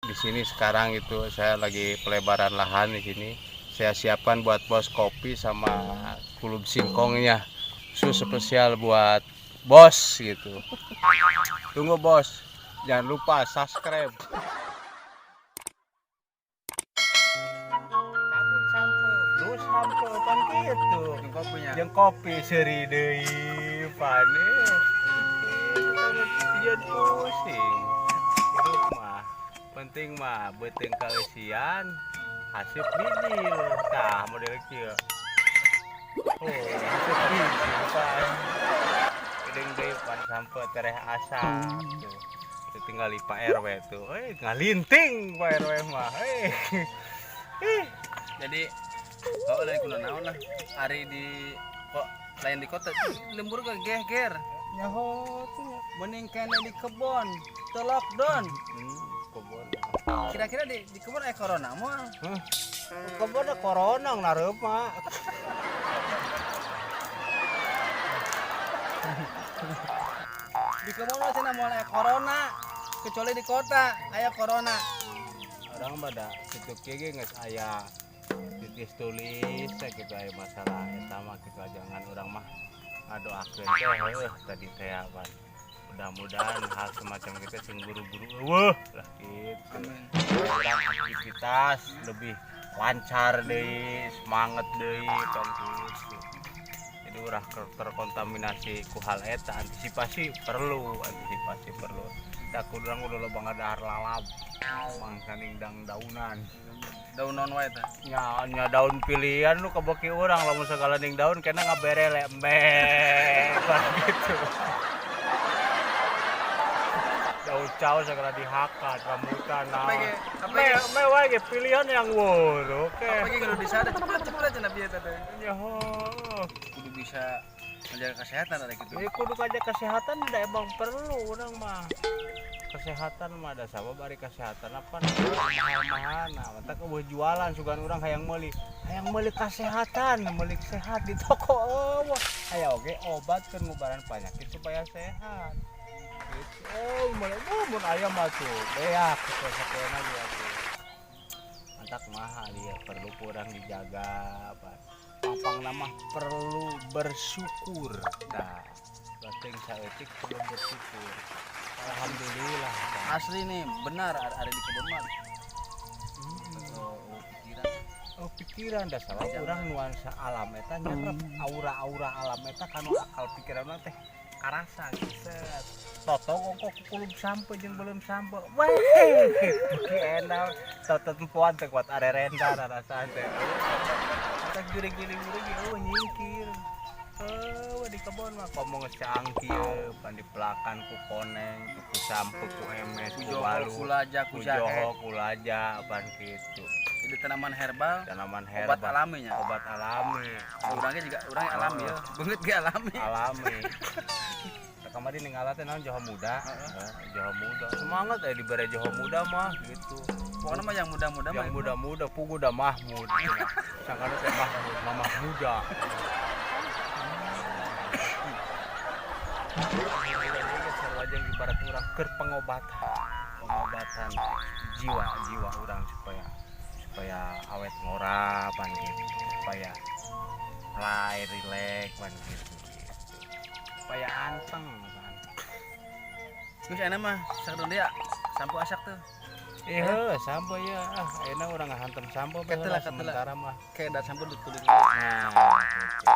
di sini sekarang itu saya lagi pelebaran lahan di sini. Saya siapkan buat bos kopi sama kulub singkongnya. Khusus spesial buat bos gitu. Tunggu bos, jangan lupa subscribe. Cabut sampo, terus sampo pan gitu. Yang kopinya. Yang kopi seri deui pane. Itu pusing. Hidup mah penting mah beuteung kaeusian, hasib bijil. Tah model kieu. Oh, hasib bijil pan. Gedeng deui pan sampo tereh asa tuh. Itu tinggal di Pak RW tuh. Ngalinting Pak RW mah. Jadi kau lagi kuna naon lah. Hari di kok lain di kota lembur ke geger. Nyaho tuh. Mending kene di kebon. Teu lockdown. Kebon. Kira-kira di kebon corona mah. Kebon ada corona nareup mah. Di kebon mah cenah moal corona. Kecuali di kota aya corona. Orang pada situ kieu geus aya titis tulis gitu aya masalah eta mah kitu jangan urang mah ngadoakeun teh tadi teh apa. Mudah-mudahan hal semacam kita sing buru-buru eueuh lah gitu. Urang aktivitas lebih lancar deui, semangat deui kan gitu. Jadi urang terkontaminasi ku hal eta antisipasi perlu. Tak kurang udah lo banget dahar lalap, mangsa ningdang daunan. Daun non wae teh. Nya daun pilihan lu kebeki orang lamun segala ning daun kena ngabere lembek gitu. Daun caw segala dihakat rambutan nah. Me wae ge pilihan yang wur, oke. Apa ge kalau di sana cepet cenah bieu teh. Ya ho. Kudu bisa menjaga kesehatan ada gitu. Ini kudu kaja kesehatan udah emang perlu orang mah. Kesehatan mah ada sabab bari kesehatan apa mahal-mahal nah mata eueuh jualan sugan urang hayang meuli kesehatan meuli sehat di toko eueuh aya oge obat keur ngubaran penyakit supaya sehat gitu mun aya mah tuh beak sesuatu dia tuh mantak mahal dia perlu kurang dijaga apa pampang nama perlu bersyukur nah penting saeutik perlu bersyukur. Alhamdulillah. Asli nih, benar ada di kebun mah. Pikiran dah salah urang nuansa alam eta nyerep aura-aura alam eta kanu akal pikiranna teh karasa set. Toto kok kulub sampe jeung belum sampe. Weh, ki endal toto tempoan teh kuat arerenda rasana teh. Kita giring-giring nyingkir. Di kebon mah ngomong cangkieu pan dipelakan ku koneng ku sampe ku emes ku walu ku laja ku joho ku laja pan kitu. Jadi tanaman herbal obat alami nya. Obat alami. Urangnya juga urang alami ya. Beungeut ge alami. Alami. Kamari ninggala teh naon joho muda. Joho muda. Semangat ya dibere joho muda mah gitu. Pokoknya mah yang muda-muda mah. Yang muda-muda pugu da Mahmud. Sangkana teh Mahmud, mamah muda. Wajah ibarat orang keur pengobatan jiwa orang supaya awet ngora pan gitu supaya mulai rileks pan gitu supaya anteng kan geus enak mah sakedeung dia sampo asak tuh sampo ya enak orang ngahantem sampo ketelah sementara mah kayak dat sampo ditulis nah gitu.